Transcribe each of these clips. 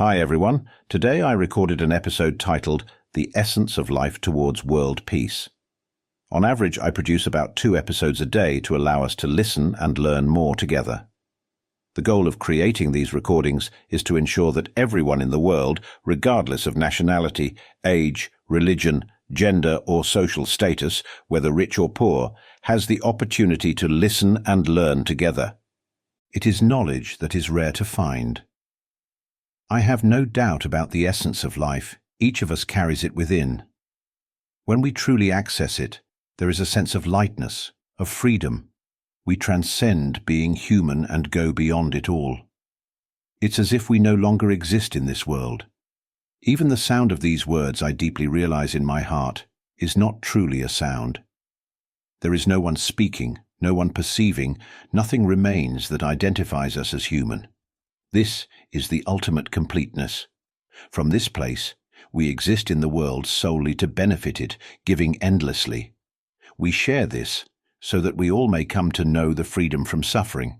Hi everyone, today I recorded an episode titled The Essence of Life Towards World Peace. On average, I produce about 2 episodes a day to allow us to listen and learn more together. The goal of creating these recordings is to ensure that everyone in the world, regardless of nationality, age, religion, gender or social status, whether rich or poor, has the opportunity to listen and learn together. It is knowledge that is rare to find. I have no doubt about the essence of life. Each of us carries it within. When we truly access it, there is a sense of lightness, of freedom. We transcend being human and go beyond it all. It's as if we no longer exist in this world. Even the sound of these words, I deeply realize in my heart, is not truly a sound. There is no one speaking, no one perceiving, nothing remains that identifies us as human. This is the ultimate completeness. From this place, we exist in the world solely to benefit it, giving endlessly. We share this so that we all may come to know the freedom from suffering.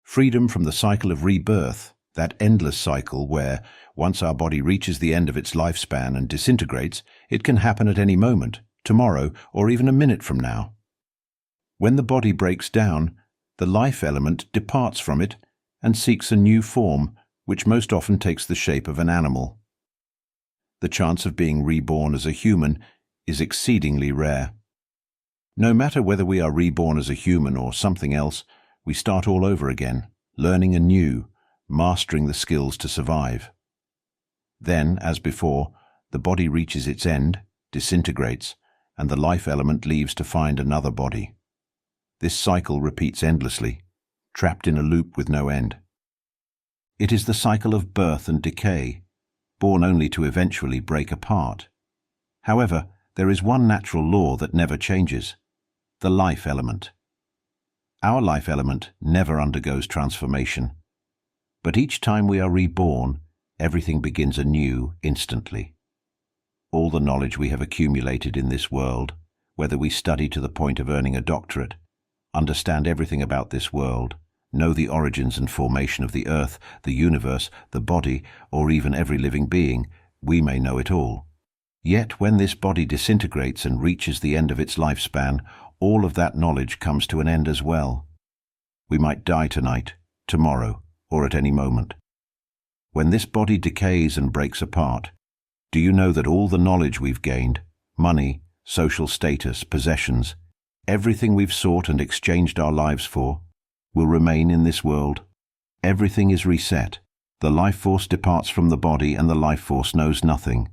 Freedom from the cycle of rebirth, that endless cycle where, once our body reaches the end of its lifespan and disintegrates, it can happen at any moment, tomorrow, or even a minute from now. When the body breaks down, the life element departs from it and seeks a new form, which most often takes the shape of an animal. The chance of being reborn as a human is exceedingly rare. No matter whether we are reborn as a human or something else, we start all over again, learning anew, mastering the skills to survive. Then, as before, the body reaches its end, disintegrates, and the life element leaves to find another body. This cycle repeats endlessly, trapped in a loop with no end. It is the cycle of birth and decay, born only to eventually break apart. However, there is one natural law that never changes: the life element. Our life element never undergoes transformation, but each time we are reborn, everything begins anew instantly. All the knowledge we have accumulated in this world, whether we study to the point of earning a doctorate, understand everything about this world, know the origins and formation of the earth, the universe, the body, or even every living being, we may know it all. Yet when this body disintegrates and reaches the end of its lifespan, all of that knowledge comes to an end as well. We might die tonight, tomorrow, or at any moment. When this body decays and breaks apart, do you know that all the knowledge we've gained, money, social status, possessions, everything we've sought and exchanged our lives for, will remain in this world? Everything is reset. The life force departs from the body and the life force knows nothing.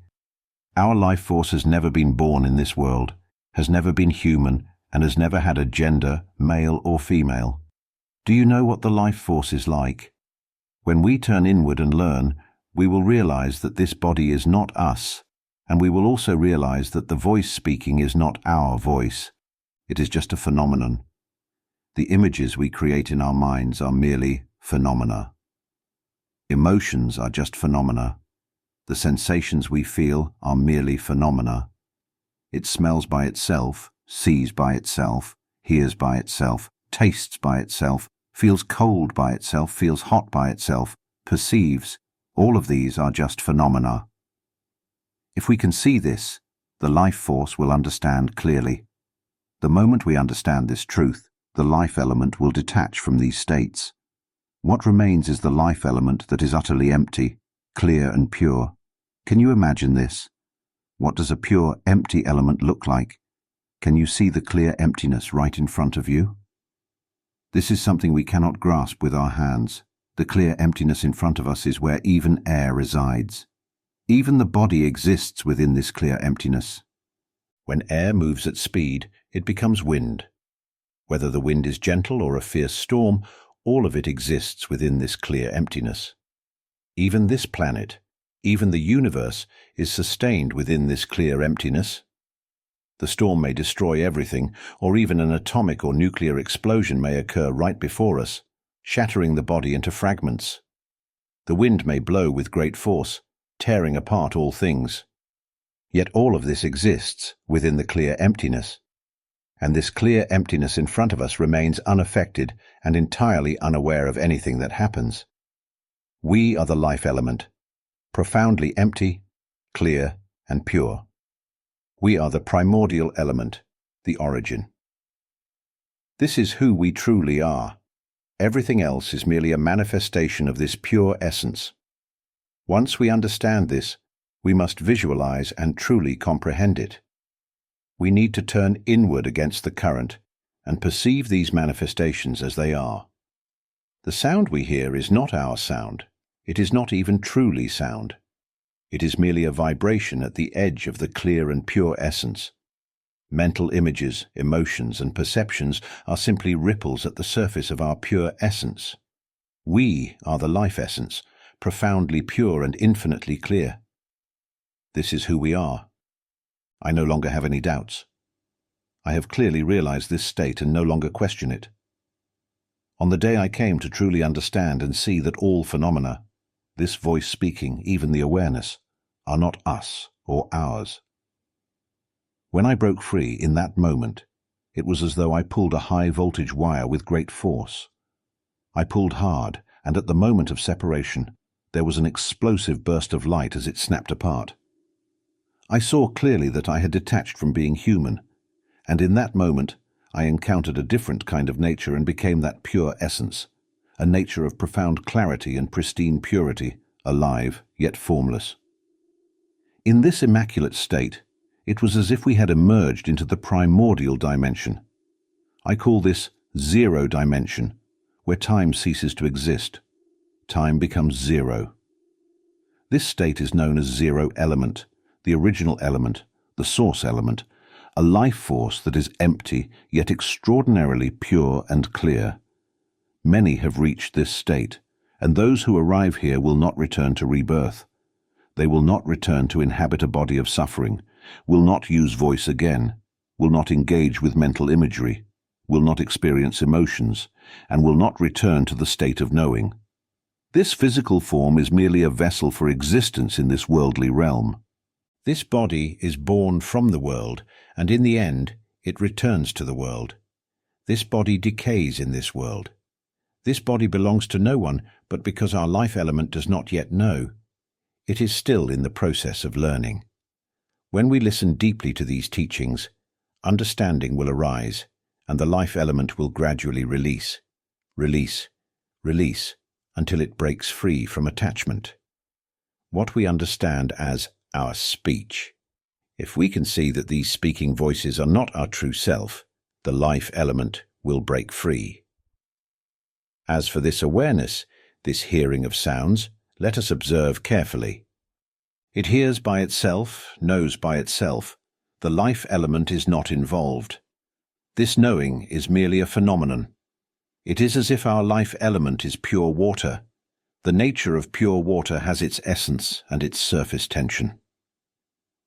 Our life force has never been born in this world, has never been human, and has never had a gender, male or female. Do you know what the life force is like? When we turn inward and learn, we will realize that this body is not us, and we will also realize that the voice speaking is not our voice. It is just a phenomenon. The images we create in our minds are merely phenomena. Emotions are just phenomena. The sensations we feel are merely phenomena. It smells by itself, sees by itself, hears by itself, tastes by itself, feels cold by itself, feels hot by itself, perceives. All of these are just phenomena. If we can see this, the life force will understand clearly. The moment we understand this truth, the life element will detach from these states. What remains is the life element that is utterly empty, clear and pure. Can you imagine this? What does a pure, empty element look like? Can you see the clear emptiness right in front of you? This is something we cannot grasp with our hands. The clear emptiness in front of us is where even air resides. Even the body exists within this clear emptiness. When air moves at speed, it becomes wind. Whether the wind is gentle or a fierce storm, all of it exists within this clear emptiness. Even this planet, even the universe, is sustained within this clear emptiness. The storm may destroy everything, or even an atomic or nuclear explosion may occur right before us, shattering the body into fragments. The wind may blow with great force, tearing apart all things. Yet all of this exists within the clear emptiness. And this clear emptiness in front of us remains unaffected and entirely unaware of anything that happens. We are the life element, profoundly empty, clear, and pure. We are the primordial element, the origin. This is who we truly are. Everything else is merely a manifestation of this pure essence. Once we understand this, we must visualize and truly comprehend it. We need to turn inward against the current and perceive these manifestations as they are. The sound we hear is not our sound. It is not even truly sound. It is merely a vibration at the edge of the clear and pure essence. Mental images, emotions, and perceptions are simply ripples at the surface of our pure essence. We are the life essence, profoundly pure and infinitely clear. This is who we are. I no longer have any doubts. I have clearly realized this state and no longer question it. On the day I came to truly understand and see that all phenomena, this voice speaking, even the awareness, are not us or ours. When I broke free in that moment, it was as though I pulled a high-voltage wire with great force. I pulled hard, and at the moment of separation, there was an explosive burst of light as it snapped apart. I saw clearly that I had detached from being human, and in that moment I encountered a different kind of nature and became that pure essence, a nature of profound clarity and pristine purity, alive yet formless. In this immaculate state, it was as if we had emerged into the primordial dimension. I call this zero dimension, where time ceases to exist. Time becomes zero. This state is known as zero element, the original element, the source element, a life force that is empty yet extraordinarily pure and clear. Many have reached this state, and those who arrive here will not return to rebirth. They will not return to inhabit a body of suffering, will not use voice again, will not engage with mental imagery, will not experience emotions, and will not return to the state of knowing. This physical form is merely a vessel for existence in this worldly realm. This body is born from the world, and in the end, it returns to the world. This body decays in this world. This body belongs to no one, but because our life element does not yet know, it is still in the process of learning. When we listen deeply to these teachings, understanding will arise, and the life element will gradually release, until it breaks free from attachment. What we understand as our speech. If we can see that these speaking voices are not our true self, the life element will break free. As for this awareness, this hearing of sounds, let us observe carefully. It hears by itself, knows by itself. The life element is not involved. This knowing is merely a phenomenon. It is as if our life element is pure water. The nature of pure water has its essence and its surface tension.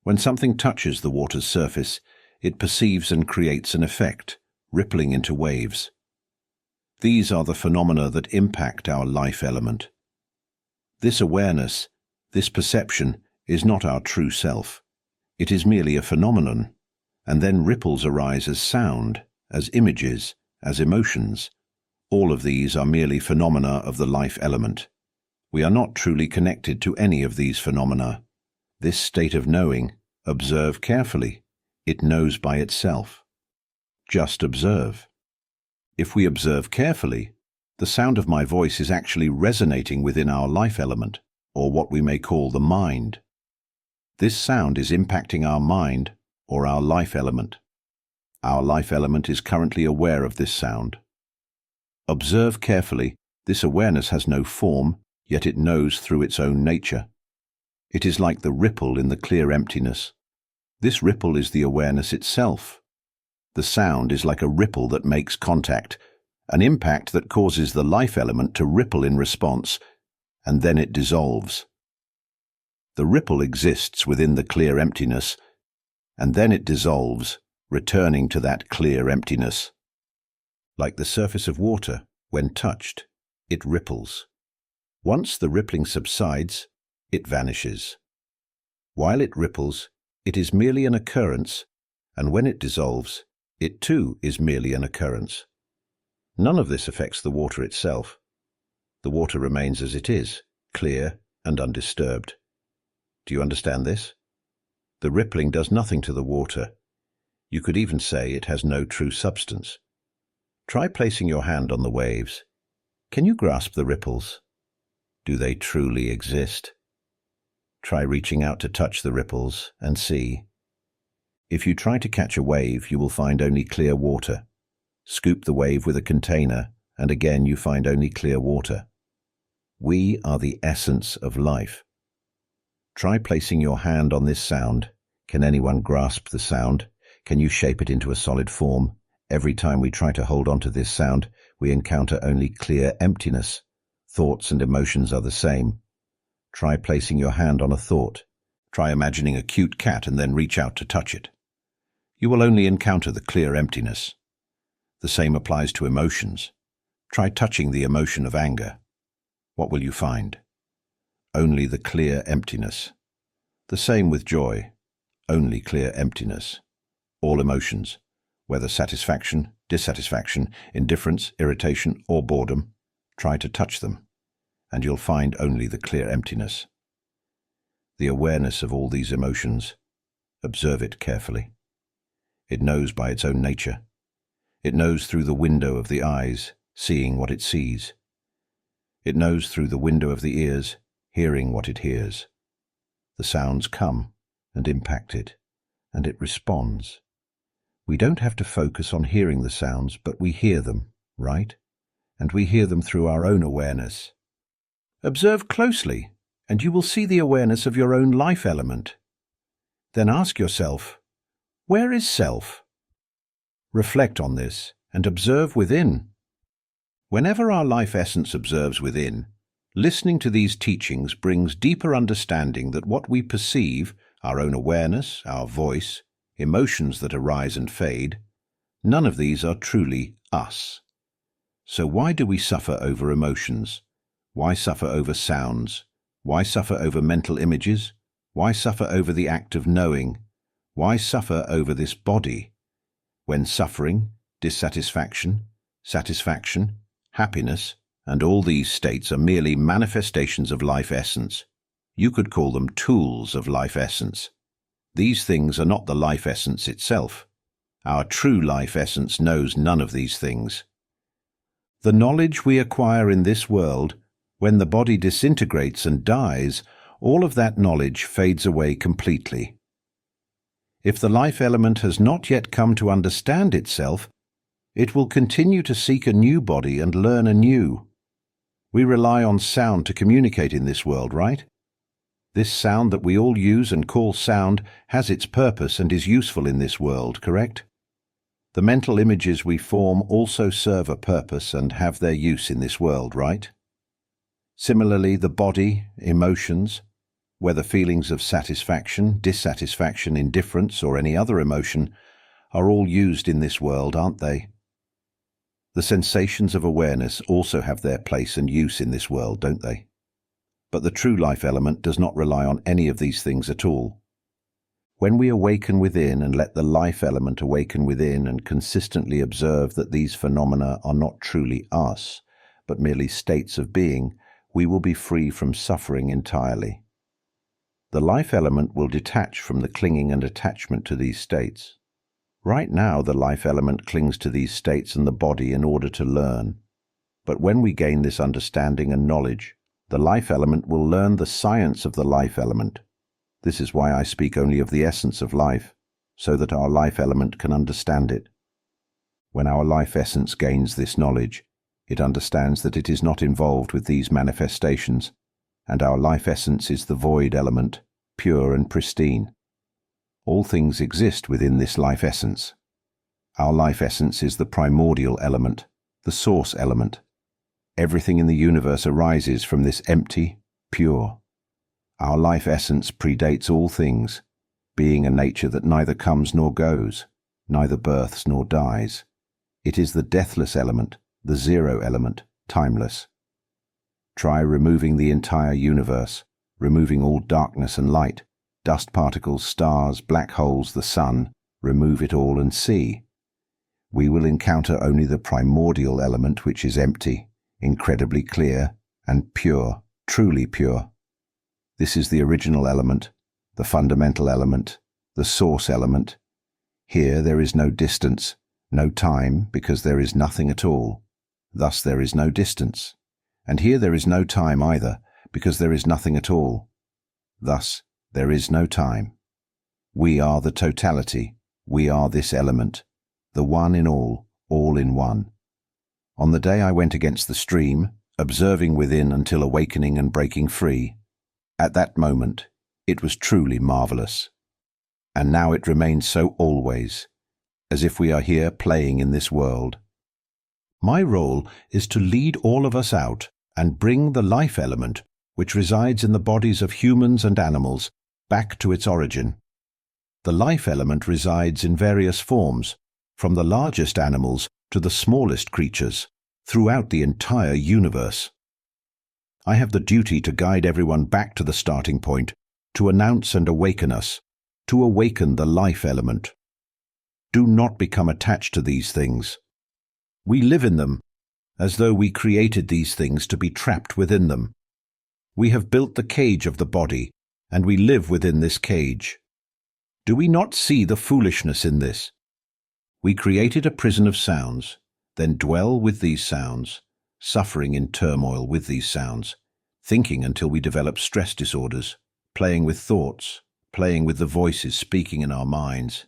When something touches the water's surface, it perceives and creates an effect, rippling into waves. These are the phenomena that impact our life element. This awareness, this perception, is not our true self. It is merely a phenomenon, and then ripples arise as sound, as images, as emotions. All of these are merely phenomena of the life element. We are not truly connected to any of these phenomena. This state of knowing, observe carefully. It knows by itself. Just observe. If we observe carefully, the sound of my voice is actually resonating within our life element, or what we may call the mind. This sound is impacting our mind, or our life element. Our life element is currently aware of this sound. Observe carefully. This awareness has no form, yet it knows through its own nature. It is like the ripple in the clear emptiness. This ripple is the awareness itself. The sound is like a ripple that makes contact, an impact that causes the life element to ripple in response, and then it dissolves. The ripple exists within the clear emptiness, and then it dissolves, returning to that clear emptiness. Like the surface of water, when touched, it ripples. Once the rippling subsides, it vanishes. While it ripples, it is merely an occurrence, and when it dissolves, it too is merely an occurrence. None of this affects the water itself. The water remains as it is, clear and undisturbed. Do you understand this? The rippling does nothing to the water. You could even say it has no true substance. Try placing your hand on the waves. Can you grasp the ripples? Do they truly exist? Try reaching out to touch the ripples and see. If you try to catch a wave, you will find only clear water. Scoop the wave with a container, and again you find only clear water. We are the essence of life. Try placing your hand on this sound. Can anyone grasp the sound? Can you shape it into a solid form? Every time we try to hold on to this sound, we encounter only clear emptiness. Thoughts and emotions are the same. Try placing your hand on a thought. Try imagining a cute cat and then reach out to touch it. You will only encounter the clear emptiness. The same applies to emotions. Try touching the emotion of anger. What will you find? Only the clear emptiness. The same with joy. Only clear emptiness. All emotions, whether satisfaction, dissatisfaction, indifference, irritation, or boredom, try to touch them, and you'll find only the clear emptiness. The awareness of all these emotions, observe it carefully. It knows by its own nature. It knows through the window of the eyes, seeing what it sees. It knows through the window of the ears, hearing what it hears. The sounds come and impact it, and it responds. We don't have to focus on hearing the sounds, but we hear them, right? And we hear them through our own awareness. Observe closely, and you will see the awareness of your own life element. Then ask yourself, where is self? Reflect on this and observe within. Whenever our life essence observes within, listening to these teachings brings deeper understanding that what we perceive, our own awareness, our voice, emotions that arise and fade, none of these are truly us. So why do we suffer over emotions? Why suffer over sounds? Why suffer over mental images? Why suffer over the act of knowing? Why suffer over this body? When suffering, dissatisfaction, satisfaction, happiness, and all these states are merely manifestations of life essence. You could call them tools of life essence. These things are not the life essence itself. Our true life essence knows none of these things. The knowledge we acquire in this world, when the body disintegrates and dies, all of that knowledge fades away completely. If the life element has not yet come to understand itself, it will continue to seek a new body and learn anew. We rely on sound to communicate in this world, right? This sound that we all use and call sound has its purpose and is useful in this world, correct? The mental images we form also serve a purpose and have their use in this world, right? Similarly, the body, emotions, whether feelings of satisfaction, dissatisfaction, indifference, or any other emotion, are all used in this world, aren't they? The sensations of awareness also have their place and use in this world, don't they? But the true life element does not rely on any of these things at all. When we awaken within and let the life element awaken within and consistently observe that these phenomena are not truly us, but merely states of being, we will be free from suffering entirely. The life element will detach from the clinging and attachment to these states. Right now, the life element clings to these states and the body in order to learn. But when we gain this understanding and knowledge, the life element will learn the science of the life element. This is why I speak only of the essence of life, so that our life element can understand it. When our life essence gains this knowledge, it understands that it is not involved with these manifestations, and our life essence is the void element, pure and pristine. All things exist within this life essence. Our life essence is the primordial element, the source element. Everything in the universe arises from this empty, pure. Our life essence predates all things, being a nature that neither comes nor goes, neither births nor dies. It is the deathless element, the zero element, timeless. Try removing the entire universe, removing all darkness and light, dust particles, stars, black holes, the sun, remove it all and see. We will encounter only the primordial element, which is empty, incredibly clear, and pure, truly pure. This is the original element, the fundamental element, the source element. Here there is no distance, no time, because there is nothing at all. Thus there is no distance. And here there is no time either, because there is nothing at all. Thus there is no time. We are the totality. We are this element, the one in all in one. On the day I went against the stream, observing within until awakening and breaking free, at that moment it was truly marvelous. And now it remains so always, as if we are here playing in this world. My role is to lead all of us out and bring the life element, which resides in the bodies of humans and animals, back to its origin. The life element resides in various forms, from the largest animals to the smallest creatures, throughout the entire universe. I have the duty to guide everyone back to the starting point, to announce and awaken us, to awaken the life element. Do not become attached to these things. We live in them, as though we created these things to be trapped within them. We have built the cage of the body, and we live within this cage. Do we not see the foolishness in this? We created a prison of sounds, then dwell with these sounds, suffering in turmoil with these sounds, thinking until we develop stress disorders, playing with thoughts, playing with the voices speaking in our minds.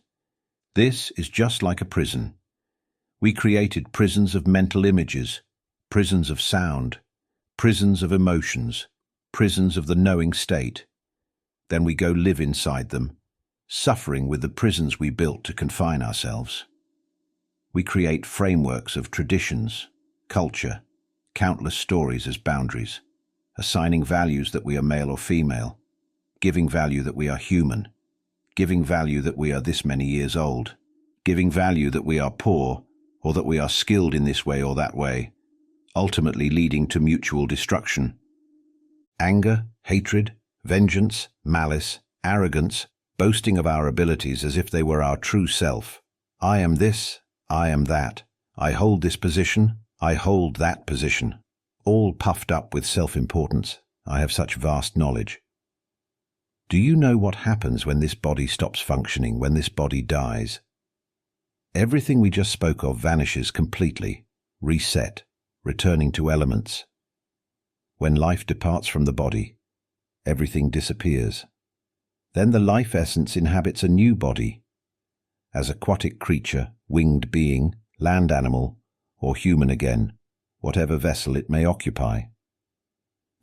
This is just like a prison. We created prisons of mental images, prisons of sound, prisons of emotions, prisons of the knowing state. Then we go live inside them, suffering with the prisons we built to confine ourselves. We create frameworks of traditions, culture, countless stories as boundaries, assigning values that we are male or female, giving value that we are human, giving value that we are this many years old, giving value that we are poor or that we are skilled in this way or that way, ultimately leading to mutual destruction. Anger, hatred, vengeance, malice, arrogance, boasting of our abilities as if they were our true self. I am this, I am that. I hold this position, I hold that position. All puffed up with self-importance. I have such vast knowledge. Do you know what happens when this body stops functioning, when this body dies? Everything we just spoke of vanishes completely, reset, returning to elements. When life departs from the body, everything disappears. Then the life essence inhabits a new body. As aquatic creature, winged being, land animal, or human again, whatever vessel it may occupy.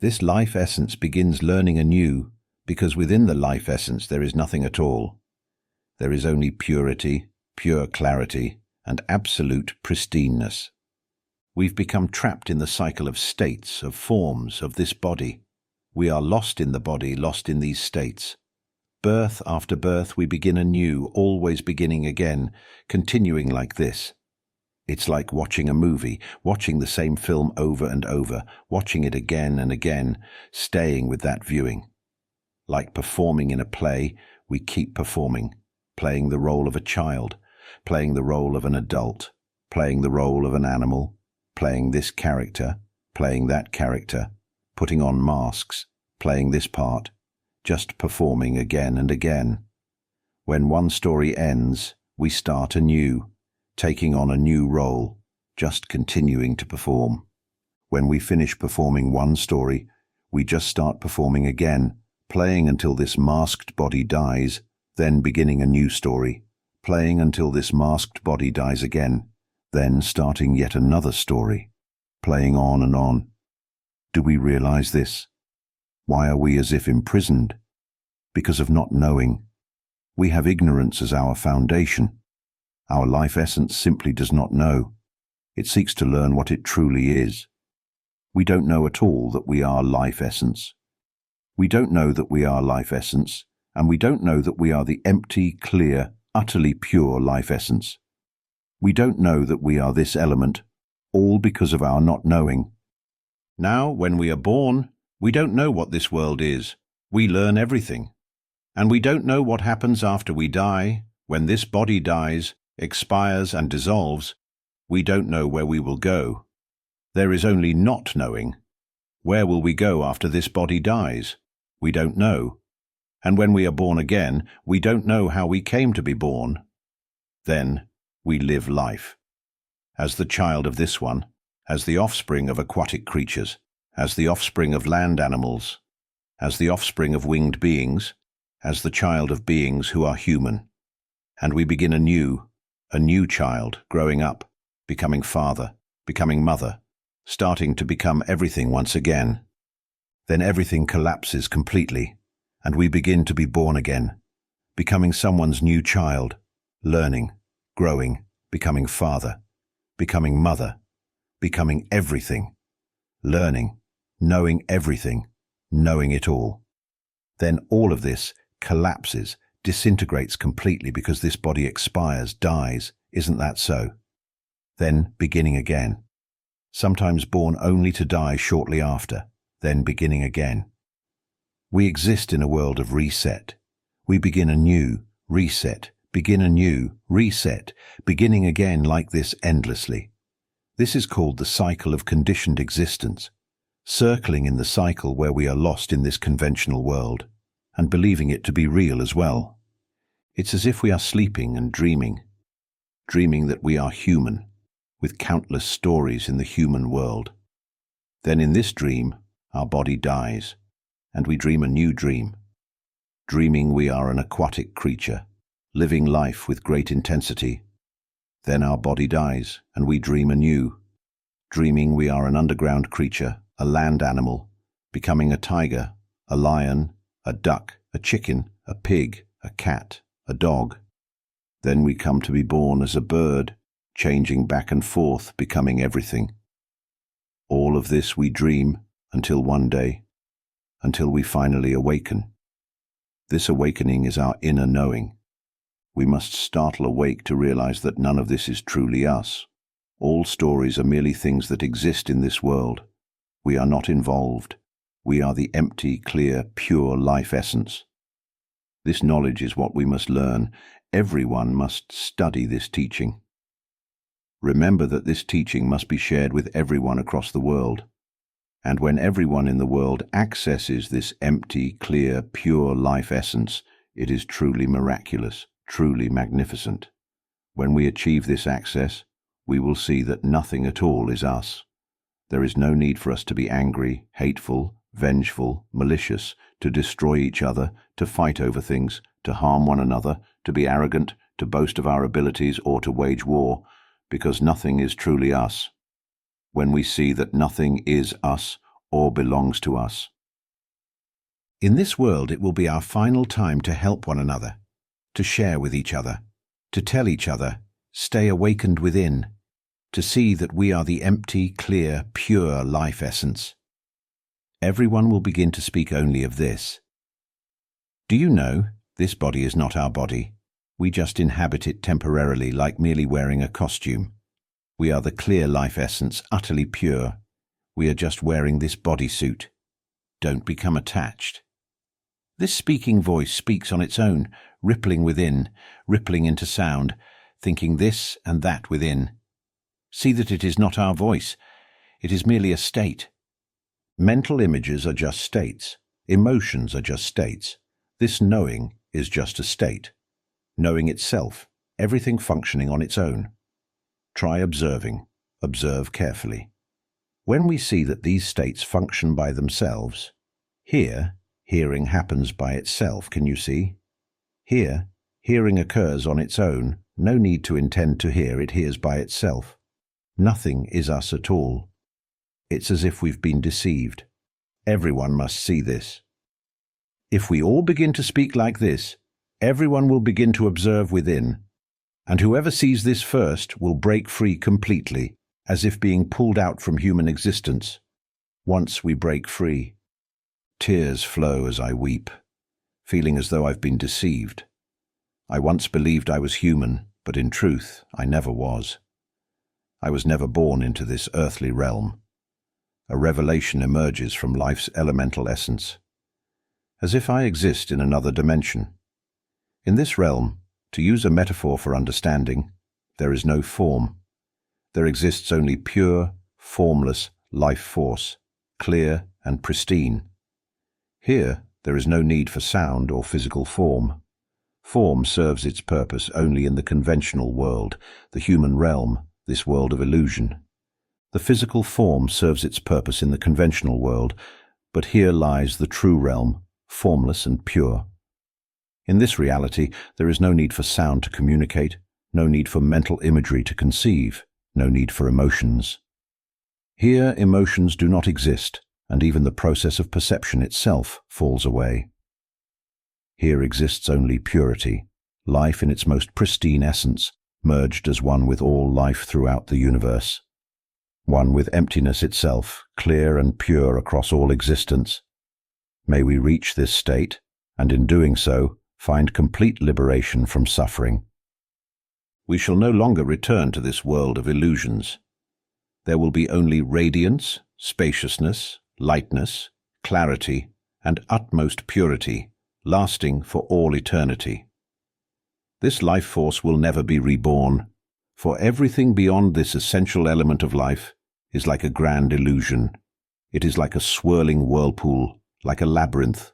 This life essence begins learning anew, because within the life essence there is nothing at all. There is only purity, pure clarity, and absolute pristineness. We've become trapped in the cycle of states, of forms, of this body. We are lost in the body, lost in these states. Birth after birth we begin anew, always beginning again, continuing like this. It's like watching a movie, watching the same film over and over, watching it again and again, staying with that viewing. Like performing in a play, we keep performing, playing the role of a child, playing the role of an adult, playing the role of an animal, playing this character, playing that character, putting on masks, playing this part, just performing again and again. When one story ends, we start anew, taking on a new role, just continuing to perform. When we finish performing one story, we just start performing again, playing until this masked body dies, then beginning a new story, playing until this masked body dies again, then starting yet another story, playing on and on. Do we realize this? Why are we as if imprisoned? Because of not knowing. We have ignorance as our foundation. Our life essence simply does not know. It seeks to learn what it truly is. We don't know at all that we are life essence. We don't know that we are life essence, and we don't know that we are the empty, clear, utterly pure life essence. We don't know that we are this element, all because of our not knowing. Now, when we are born, we don't know what this world is. We learn everything. And we don't know what happens after we die, when this body dies, expires and dissolves. We don't know where we will go. There is only not knowing. Where will we go after this body dies? We don't know. And when we are born again, we don't know how we came to be born. Then we live life. As the child of this one, as the offspring of aquatic creatures, as the offspring of land animals, as the offspring of winged beings, as the child of beings who are human. And we begin anew, a new child, growing up, becoming father, becoming mother, starting to become everything once again. Then everything collapses completely, and we begin to be born again, becoming someone's new child, learning, growing, becoming father, becoming mother, becoming everything, learning, knowing everything, knowing it all. Then all of this collapses, disintegrates completely because this body expires, dies. Isn't that so? Then beginning again. Sometimes born only to die shortly after, then beginning again. We exist in a world of reset. We begin anew, reset, begin anew, reset, beginning again like this endlessly. This is called the cycle of conditioned existence, circling in the cycle where we are lost in this conventional world, and believing it to be real as well. It's as if we are sleeping and dreaming that we are human, with countless stories in the human world. Then in this dream, our body dies, and we dream a new dream, dreaming we are an aquatic creature, living life with great intensity. Then our body dies, and we dream anew, dreaming we are an underground creature, a land animal, becoming a tiger, a lion, a duck, a chicken, a pig, a cat, a dog. Then we come to be born as a bird, changing back and forth, becoming everything. All of this we dream until one day, until we finally awaken. This awakening is our inner knowing. We must startle awake to realize that none of this is truly us. All stories are merely things that exist in this world. We are not involved. We are the empty, clear, pure life essence. This knowledge is what we must learn. Everyone must study this teaching. Remember that this teaching must be shared with everyone across the world. And when everyone in the world accesses this empty, clear, pure life essence, it is truly miraculous, truly magnificent. When we achieve this access, we will see that nothing at all is us. There is no need for us to be angry, hateful, vengeful, malicious, to destroy each other, to fight over things, to harm one another, to be arrogant, to boast of our abilities, or to wage war, because nothing is truly us. When we see that nothing is us or belongs to us. In this world, it will be our final time to help one another, to share with each other, to tell each other, stay awakened within, to see that we are the empty, clear, pure life essence. Everyone will begin to speak only of this. Do you know, this body is not our body. We just inhabit it temporarily, like merely wearing a costume. We are the clear life essence, utterly pure. We are just wearing this bodysuit. Don't become attached. This speaking voice speaks on its own, rippling within, rippling into sound, thinking this and that within. See that it is not our voice. It is merely a state. Mental images are just states. Emotions are just states. This knowing is just a state. Knowing itself, everything functioning on its own. Try observing. Observe carefully. When we see that these states function by themselves, here, hearing happens by itself, can you see? Here, hearing occurs on its own. No need to intend to hear, it hears by itself. Nothing is us at all. It's as if we've been deceived. Everyone must see this. If we all begin to speak like this, everyone will begin to observe within, and whoever sees this first will break free completely, as if being pulled out from human existence. Once we break free, tears flow as I weep, feeling as though I've been deceived. I once believed I was human, but in truth, I never was. I was never born into this earthly realm. A revelation emerges from life's elemental essence, as if I exist in another dimension. In this realm, to use a metaphor for understanding, there is no form. There exists only pure, formless life force, clear and pristine. Here, There is no need for sound or physical form. Form serves its purpose only in the conventional world, the human realm, this world of illusion. The physical form serves its purpose in the conventional world, but here lies the true realm, formless and pure. In this reality, there is no need for sound to communicate, no need for mental imagery to conceive, no need for emotions. Here, emotions do not exist, and even the process of perception itself falls away. Here exists only purity, life in its most pristine essence, merged as one with all life throughout the universe. One with emptiness itself, clear and pure across all existence. May we reach this state, and in doing so, find complete liberation from suffering. We shall no longer return to this world of illusions. There will be only radiance, spaciousness, lightness, clarity, and utmost purity, lasting for all eternity. This life force will never be reborn, for everything beyond this essential element of life is like a grand illusion. It is like a swirling whirlpool, like a labyrinth.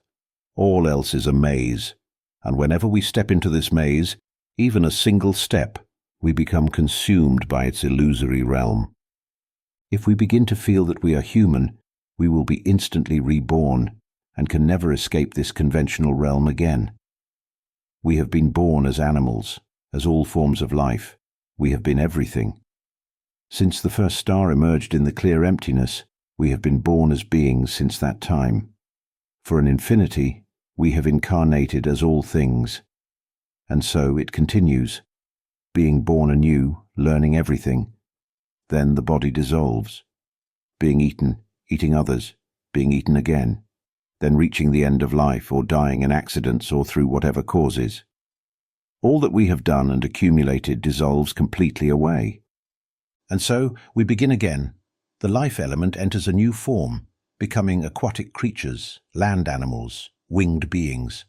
All else is a maze, and whenever we step into this maze, even a single step, we become consumed by its illusory realm. If we begin to feel that we are human, we will be instantly reborn and can never escape this conventional realm again. We have been born as animals, as all forms of life. We have been everything. Since the first star emerged in the clear emptiness, we have been born as beings since that time. For an infinity, we have incarnated as all things. And so it continues, being born anew, learning everything. Then the body dissolves, being eaten, eating others, being eaten again, then reaching the end of life or dying in accidents or through whatever causes. All that we have done and accumulated dissolves completely away. And so we begin again. The life element enters a new form, becoming aquatic creatures, land animals, winged beings.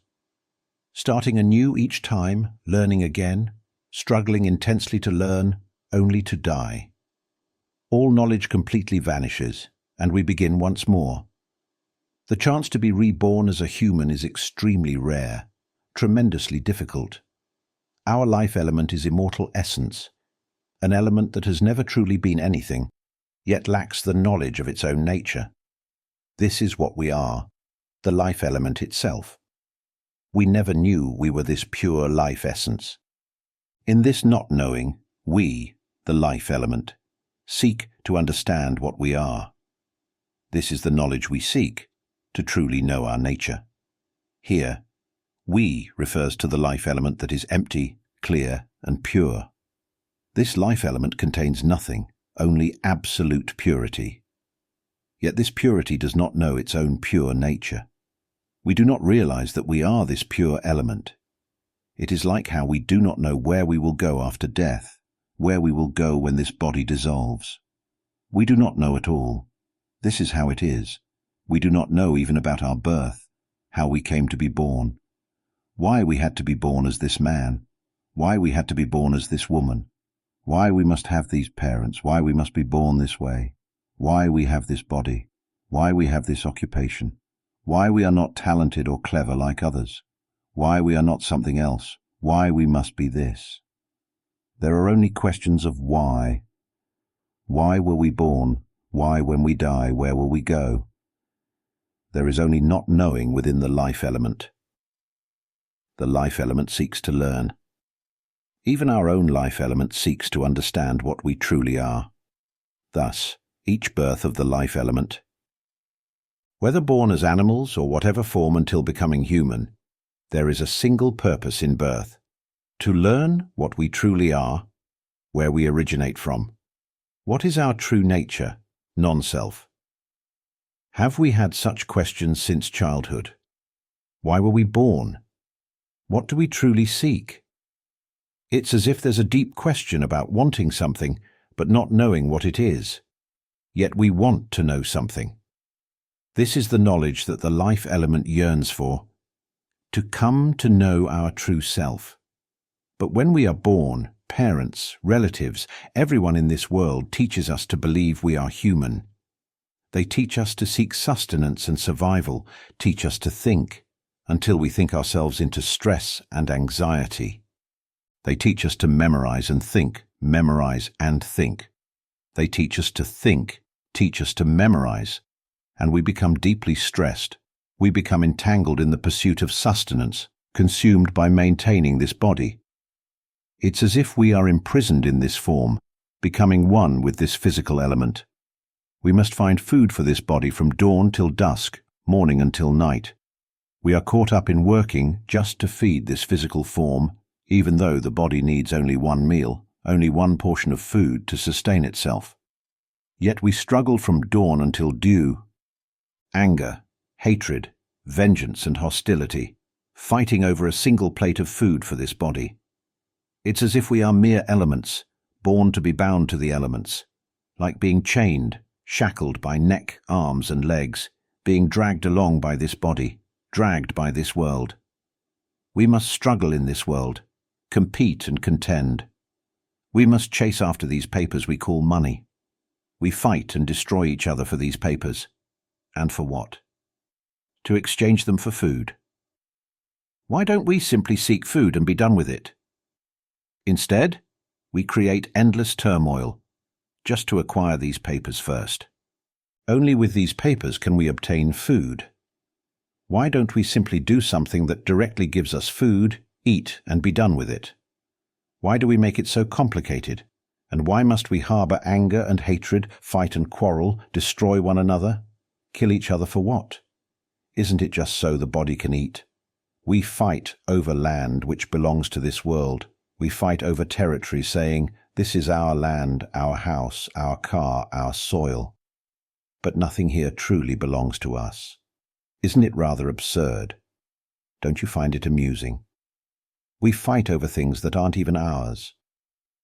Starting anew each time, learning again, struggling intensely to learn, only to die. All knowledge completely vanishes, and we begin once more. The chance to be reborn as a human is extremely rare, tremendously difficult. Our life element is immortal essence, an element that has never truly been anything, yet lacks the knowledge of its own nature. This is what we are, the life element itself. We never knew we were this pure life essence. In this not knowing, we, the life element, seek to understand what we are. This is the knowledge we seek, to truly know our nature. Here, we refers to the life element that is empty, clear, and pure. This life element contains nothing, only absolute purity. Yet this purity does not know its own pure nature. We do not realize that we are this pure element. It is like how we do not know where we will go after death, where we will go when this body dissolves. We do not know at all. This is how it is. We do not know even about our birth, how we came to be born, why we had to be born as this man, why we had to be born as this woman, why we must have these parents, why we must be born this way, why we have this body, why we have this occupation, why we are not talented or clever like others, why we are not something else, why we must be this. There are only questions of why. Why were we born? Why, when we die, where will we go? There is only not knowing within the life element. The life element seeks to learn. Even our own life element seeks to understand what we truly are. Thus, each birth of the life element, whether born as animals or whatever form until becoming human, there is a single purpose in birth: to learn what we truly are, where we originate from. What is our true nature, non-self? Have we had such questions since childhood? Why were we born? What do we truly seek? It's as if there's a deep question about wanting something, but not knowing what it is. Yet we want to know something. This is the knowledge that the life element yearns for, to come to know our true self. But when we are born, parents, relatives, everyone in this world teaches us to believe we are human. They teach us to seek sustenance and survival, teach us to think, until we think ourselves into stress and anxiety. They teach us to memorize and think, memorize and think. They teach us to think, teach us to memorize, and we become deeply stressed. We become entangled in the pursuit of sustenance, consumed by maintaining this body. It's as if we are imprisoned in this form, becoming one with this physical element. We must find food for this body from dawn till dusk, morning until night. We are caught up in working just to feed this physical form, even though the body needs only one meal, only one portion of food to sustain itself. Yet we struggle from dawn until dew. Anger, hatred, vengeance and hostility, fighting over a single plate of food for this body. It's as if we are mere elements, born to be bound to the elements, like being chained, shackled by neck, arms and legs, being dragged along by this body, dragged by this world. We must struggle in this world, compete and contend. We must chase after these papers we call money. We fight and destroy each other for these papers. And for what? To exchange them for food. Why don't we simply seek food and be done with it? Instead, we create endless turmoil, just to acquire these papers first. Only with these papers can we obtain food. Why don't we simply do something that directly gives us food, eat, and be done with it? Why do we make it so complicated? And why must we harbor anger and hatred, fight and quarrel, destroy one another? Kill each other for what? Isn't it just so the body can eat? We fight over land which belongs to this world. We fight over territory, saying, this is our land, our house, our car, our soil. But nothing here truly belongs to us. Isn't it rather absurd? Don't you find it amusing? We fight over things that aren't even ours.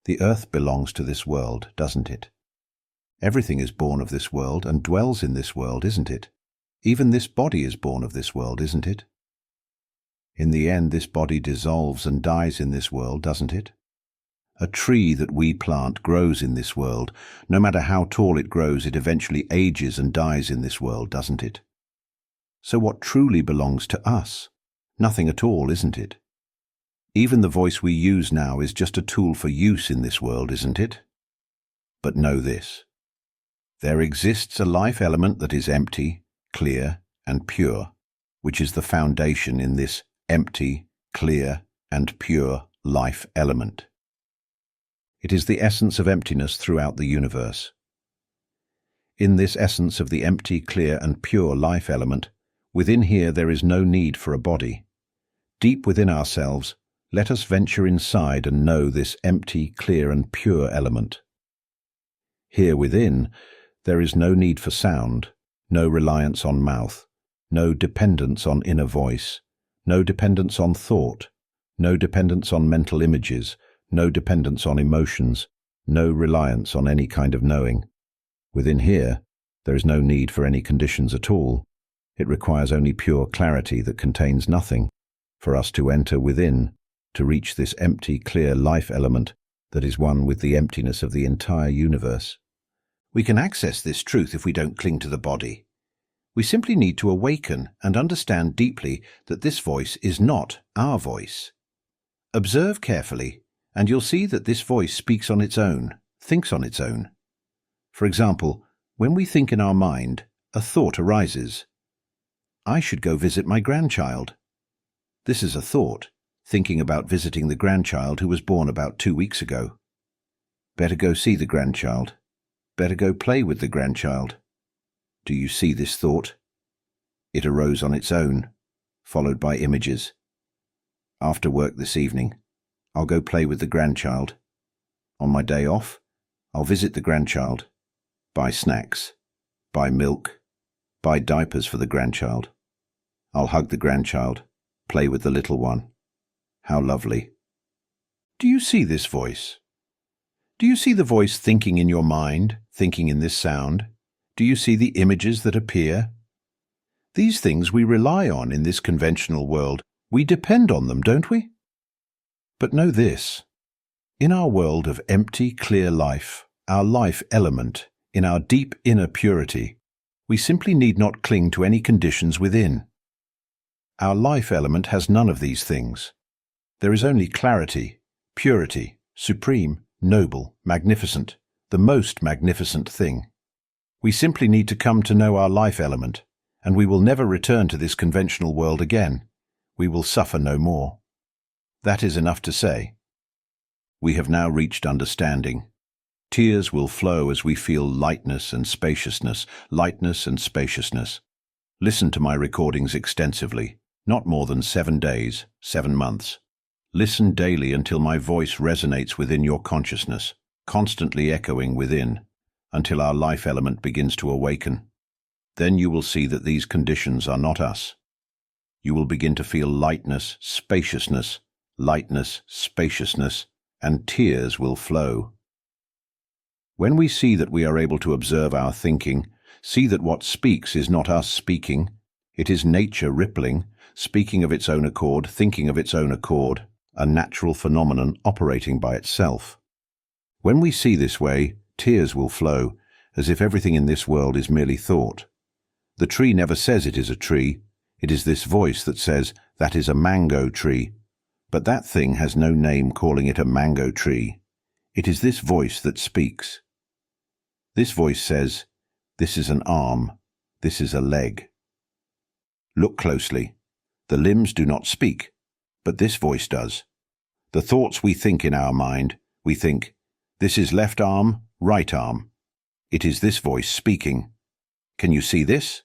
The earth belongs to this world, doesn't it? Everything is born of this world and dwells in this world, isn't it? Even this body is born of this world, isn't it? In the end, this body dissolves and dies in this world, doesn't it? A tree that we plant grows in this world. No matter how tall it grows, it eventually ages and dies in this world, doesn't it? So what truly belongs to us? Nothing at all, isn't it? Even the voice we use now is just a tool for use in this world, isn't it? But know this. There exists a life element that is empty, clear, and pure, which is the foundation in this empty, clear, and pure life element. It is the essence of emptiness throughout the universe. In this essence of the empty, clear, and pure life element, within here there is no need for a body. Deep within ourselves, let us venture inside and know this empty, clear, and pure element. Here within, there is no need for sound, no reliance on mouth, no dependence on inner voice, no dependence on thought, no dependence on mental images, no dependence on emotions, no reliance on any kind of knowing. Within here, there is no need for any conditions at all. It requires only pure clarity that contains nothing, for us to enter within, to reach this empty, clear life element that is one with the emptiness of the entire universe. We can access this truth if we don't cling to the body. We simply need to awaken and understand deeply that this voice is not our voice. Observe carefully, and you'll see that this voice speaks on its own, thinks on its own. For example, when we think in our mind, a thought arises. I should go visit my grandchild. This is a thought, thinking about visiting the grandchild who was born about 2 weeks ago. Better go see the grandchild. Better go play with the grandchild. Do you see this thought? It arose on its own, followed by images. After work this evening, I'll go play with the grandchild. On my day off, I'll visit the grandchild, buy snacks, buy milk, buy diapers for the grandchild. I'll hug the grandchild, play with the little one. How lovely. Do you see this voice? Do you see the voice thinking in your mind, thinking in this sound? Do you see the images that appear? These things we rely on in this conventional world. We depend on them, don't we? But know this. In our world of empty, clear life, our life element, in our deep inner purity, we simply need not cling to any conditions within. Our life element has none of these things. There is only clarity, purity, supreme, noble, magnificent, the most magnificent thing. We simply need to come to know our life element, and we will never return to this conventional world again. We will suffer no more. That is enough to say. We have now reached understanding. Tears will flow as we feel lightness and spaciousness, lightness and spaciousness. Listen to my recordings extensively, not more than 7 days, 7 months. Listen daily until my voice resonates within your consciousness, constantly echoing within, until our life element begins to awaken. Then you will see that these conditions are not us. You will begin to feel lightness, spaciousness, and tears will flow. When we see that we are able to observe our thinking, see that what speaks is not us speaking, it is nature rippling, speaking of its own accord, thinking of its own accord, a natural phenomenon operating by itself. When we see this way, tears will flow, as if everything in this world is merely thought. The tree never says it is a tree. It is this voice that says, that is a mango tree. But that thing has no name calling it a mango tree. It is this voice that speaks. This voice says, this is an arm, this is a leg. Look closely. The limbs do not speak, but this voice does. The thoughts we think in our mind, we think, this is left arm, right arm. It is this voice speaking. Can you see this?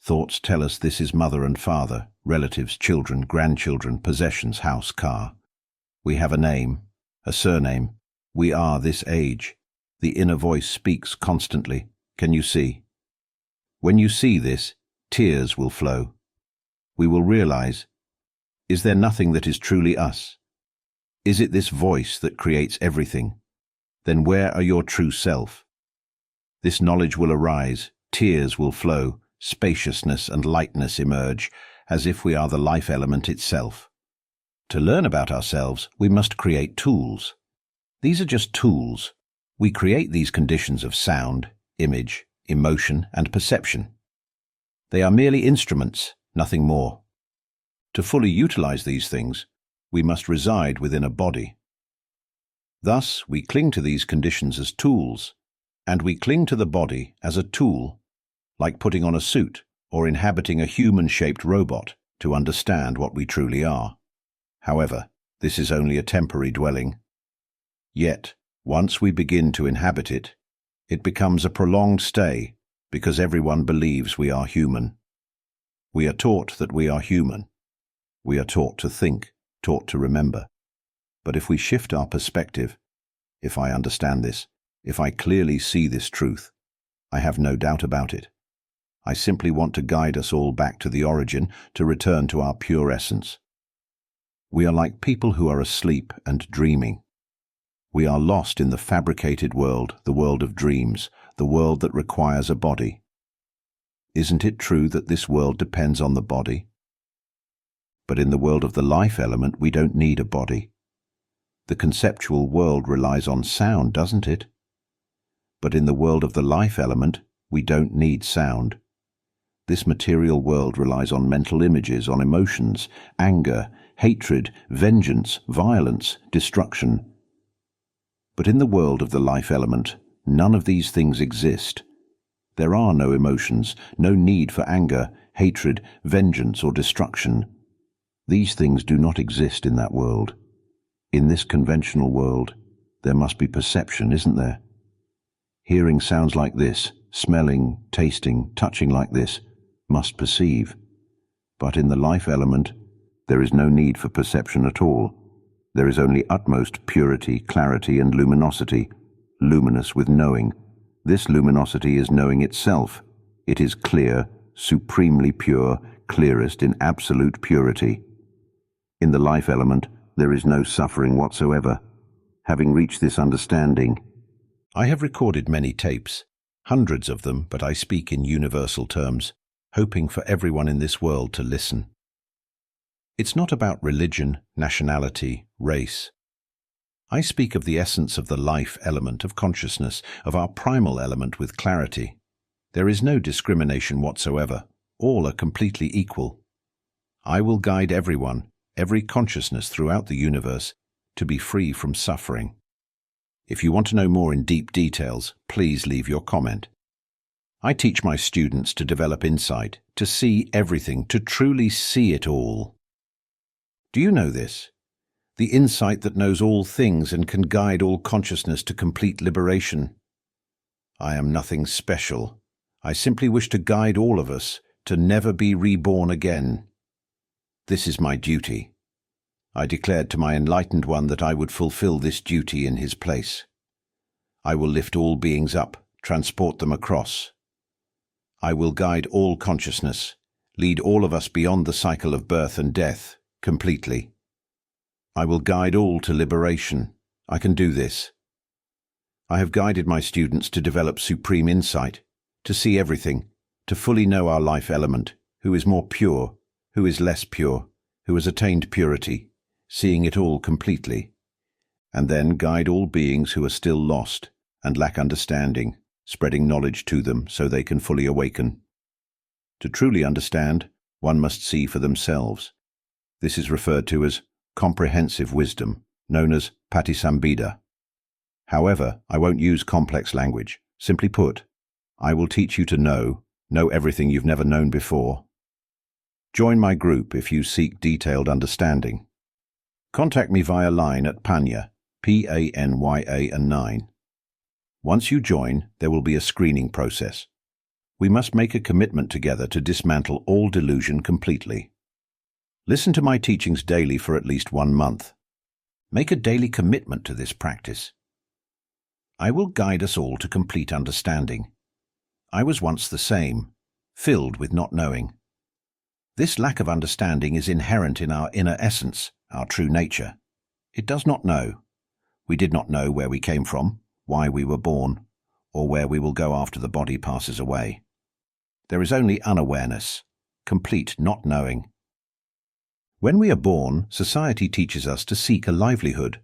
Thoughts tell us this is mother and father, relatives, children, grandchildren, possessions, house, car. We have a name, a surname. We are this age. The inner voice speaks constantly. Can you see? When you see this, tears will flow. We will realize, is there nothing that is truly us? Is it this voice that creates everything? Then where are your true self? This knowledge will arise, tears will flow, spaciousness and lightness emerge, as if we are the life element itself. To learn about ourselves, we must create tools. These are just tools. We create these conditions of sound, image, emotion, and perception. They are merely instruments, nothing more. To fully utilize these things, we must reside within a body. Thus, we cling to these conditions as tools, and we cling to the body as a tool, like putting on a suit or inhabiting a human-shaped robot to understand what we truly are. However, this is only a temporary dwelling. Yet, once we begin to inhabit it, it becomes a prolonged stay because everyone believes we are human. We are taught that we are human. We are taught to think, taught to remember. But if we shift our perspective, if I understand this, if I clearly see this truth, I have no doubt about it. I simply want to guide us all back to the origin, to return to our pure essence. We are like people who are asleep and dreaming. We are lost in the fabricated world, the world of dreams, the world that requires a body. Isn't it true that this world depends on the body? But in the world of the life element, we don't need a body. The conceptual world relies on sound, doesn't it? But in the world of the life element, we don't need sound. This material world relies on mental images, on emotions, anger, hatred, vengeance, violence, destruction. But in the world of the life element, none of these things exist. There are no emotions, no need for anger, hatred, vengeance, or destruction. These things do not exist in that world. In this conventional world, there must be perception, isn't there? Hearing sounds like this, smelling, tasting, touching like this, must perceive. But in the life element, there is no need for perception at all. There is only utmost purity, clarity, and luminosity, luminous with knowing. This luminosity is knowing itself. It is clear, supremely pure, clearest in absolute purity. In the life element, there is no suffering whatsoever. Having reached this understanding, I have recorded many tapes, hundreds of them, but I speak in universal terms, hoping for everyone in this world to listen. It's not about religion, nationality, race. I speak of the essence of the life element of consciousness, of our primal element with clarity. There is no discrimination whatsoever. All are completely equal. I will guide everyone, every consciousness throughout the universe, to be free from suffering. If you want to know more in deep details, please leave your comment. I teach my students to develop insight, to see everything, to truly see it all. Do you know this? The insight that knows all things and can guide all consciousness to complete liberation. I am nothing special. I simply wish to guide all of us to never be reborn again. This is my duty. I declared to my enlightened one that I would fulfill this duty in his place. I will lift all beings up, transport them across. I will guide all consciousness, lead all of us beyond the cycle of birth and death, completely. I will guide all to liberation. I can do this. I have guided my students to develop supreme insight, to see everything, to fully know our life element, who is more pure, who is less pure, who has attained purity, seeing it all completely, and then guide all beings who are still lost and lack understanding, spreading knowledge to them so they can fully awaken. To truly understand, one must see for themselves. This is referred to as comprehensive wisdom, known as patisambhida. However, I won't use complex language. Simply put, I will teach you to know everything you've never known before. Join my group if you seek detailed understanding. Contact me via line at Panya, P-A-N-Y-A and 9. Once you join, there will be a screening process. We must make a commitment together to dismantle all delusion completely. Listen to my teachings daily for at least 1 month. Make a daily commitment to this practice. I will guide us all to complete understanding. I was once the same, filled with not knowing. This lack of understanding is inherent in our inner essence, our true nature. It does not know. We did not know where we came from, why we were born, or where we will go after the body passes away. There is only unawareness, complete not knowing. When we are born, society teaches us to seek a livelihood.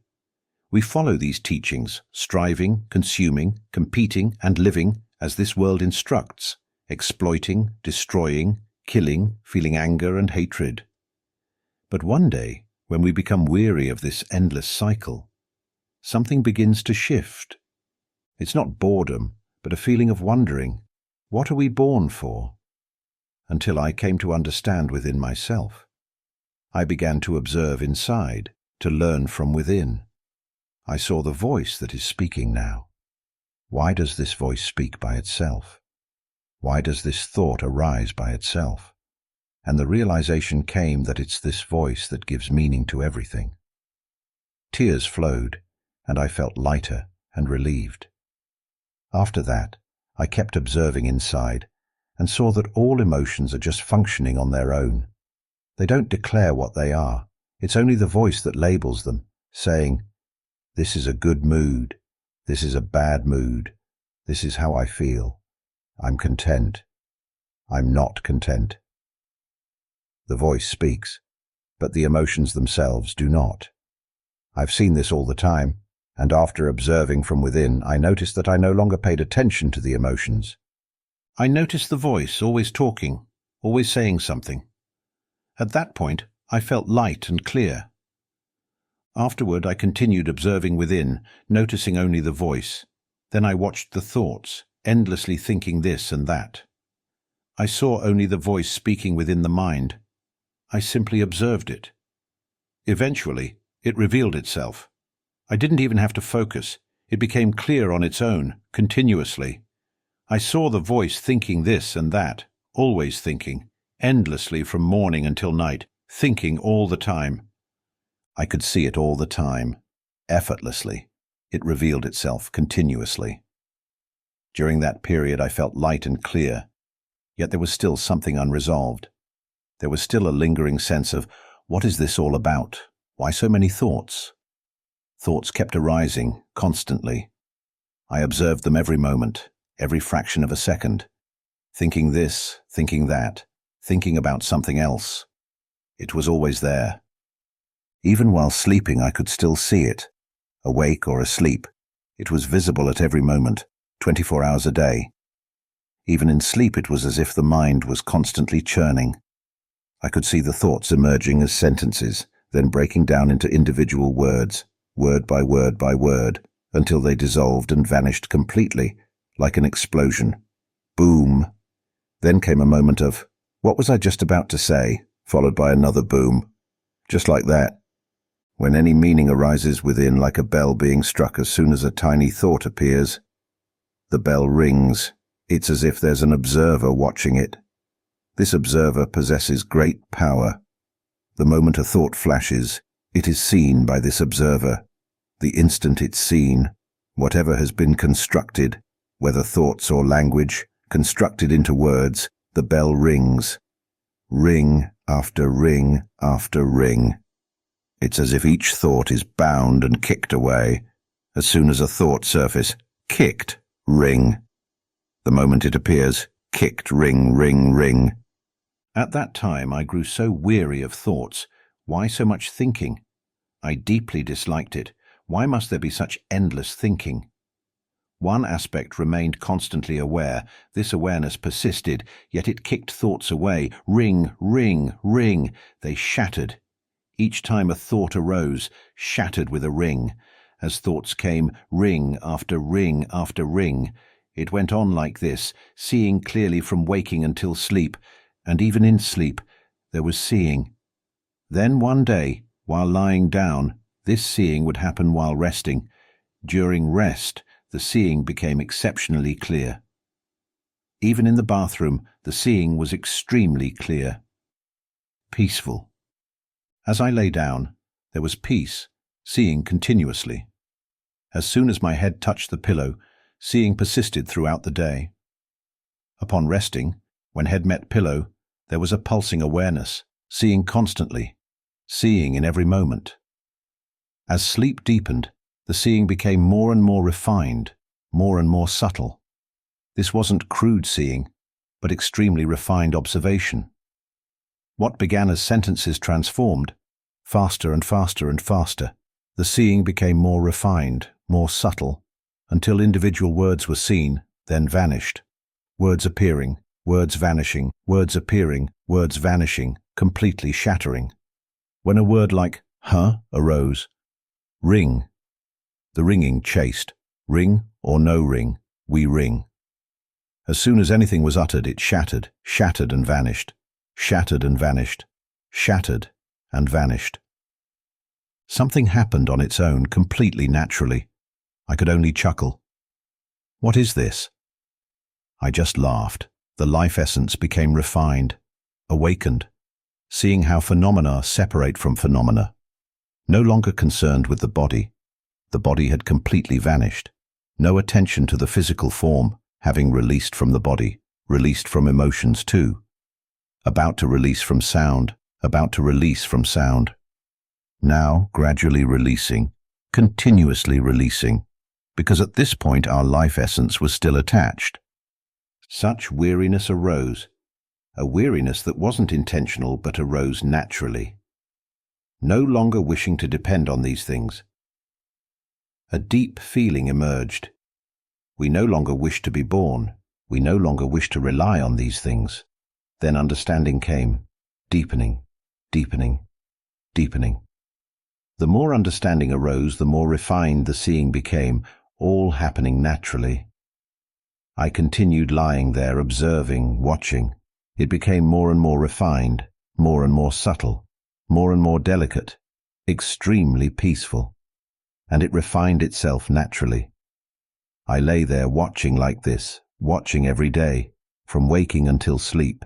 We follow these teachings, striving, consuming, competing, and living as this world instructs, exploiting, destroying, killing, feeling anger and hatred. But one day, when we become weary of this endless cycle, something begins to shift. It's not boredom, but a feeling of wondering, what are we born for? Until I came to understand within myself. I began to observe inside, to learn from within. I saw the voice that is speaking now. Why does this voice speak by itself? Why does this thought arise by itself? And the realization came that it's this voice that gives meaning to everything. Tears flowed, and I felt lighter and relieved. After that, I kept observing inside and saw that all emotions are just functioning on their own. They don't declare what they are. It's only the voice that labels them, saying, "This is a good mood. This is a bad mood. This is how I feel. I'm content. I'm not content." The voice speaks, but the emotions themselves do not. I've seen this all the time, and after observing from within, I noticed that I no longer paid attention to the emotions. I noticed the voice always talking, always saying something. At that point, I felt light and clear. Afterward, I continued observing within, noticing only the voice. Then I watched the thoughts, endlessly thinking this and that. I saw only the voice speaking within the mind. I simply observed it. Eventually, it revealed itself. I didn't even have to focus. It became clear on its own, continuously. I saw the voice thinking this and that, always thinking, endlessly from morning until night, thinking all the time. I could see it all the time, effortlessly. It revealed itself continuously. During that period, I felt light and clear, yet there was still something unresolved. There was still a lingering sense of, what is this all about? Why so many thoughts? Thoughts kept arising, constantly. I observed them every moment, every fraction of a second, thinking this, thinking that, thinking about something else. It was always there. Even while sleeping, I could still see it. Awake or asleep, it was visible at every moment, 24 hours a day. Even in sleep, it was as if the mind was constantly churning. I could see the thoughts emerging as sentences, then breaking down into individual words, word by word by word, until they dissolved and vanished completely, like an explosion. Boom. Then came a moment of, what was I just about to say, followed by another boom. Just like that. When any meaning arises within, like a bell being struck as soon as a tiny thought appears. The bell rings. It's as if there's an observer watching it. This observer possesses great power. The moment a thought flashes, it is seen by this observer. The instant it's seen, whatever has been constructed, whether thoughts or language, constructed into words, the bell rings. Ring after ring after ring. It's as if each thought is bound and kicked away. As soon as a thought surface, kicked, ring. The moment it appears, kicked, ring, ring, ring. At that time I grew so weary of thoughts. Why so much thinking? I deeply disliked it. Why must there be such endless thinking? One aspect remained constantly aware. This awareness persisted, yet it kicked thoughts away. Ring, ring, ring. They shattered. Each time a thought arose, shattered with a ring. As thoughts came, ring after ring after ring. It went on like this, seeing clearly from waking until sleep. And even in sleep, there was seeing. Then one day, while lying down, this seeing would happen while resting. During rest, the seeing became exceptionally clear. Even in the bathroom, the seeing was extremely clear. Peaceful. As I lay down, there was peace, seeing continuously. As soon as my head touched the pillow, seeing persisted throughout the day. Upon resting, when head met pillow, there was a pulsing awareness, seeing constantly, seeing in every moment. As sleep deepened, the seeing became more and more refined, more and more subtle. This wasn't crude seeing, but extremely refined observation. What began as sentences transformed, faster and faster and faster. The seeing became more refined, more subtle, until individual words were seen, then vanished. Words appearing, words vanishing, words appearing, words vanishing, completely shattering. When a word like huh arose, ring. The ringing chased. Ring or no ring, we ring. As soon as anything was uttered, it shattered, shattered and vanished, shattered and vanished, shattered and vanished. Something happened on its own, completely naturally. I could only chuckle. What is this? I just laughed. The life essence became refined, awakened, seeing how phenomena separate from phenomena. No longer concerned with the body had completely vanished. No attention to the physical form, having released from the body, released from emotions too. About to release from sound, about to release from sound. Now gradually releasing, continuously releasing, because at this point our life essence was still attached. Such weariness arose, a weariness that wasn't intentional but arose naturally. No longer wishing to depend on these things. A deep feeling emerged. We no longer wish to be born. We no longer wish to rely on these things. Then understanding came, deepening, deepening, deepening. The more understanding arose, the more refined the seeing became, all happening naturally. I continued lying there, observing, watching. It became more and more refined, more and more subtle, more and more delicate, extremely peaceful. And it refined itself naturally. I lay there watching like this, watching every day, from waking until sleep,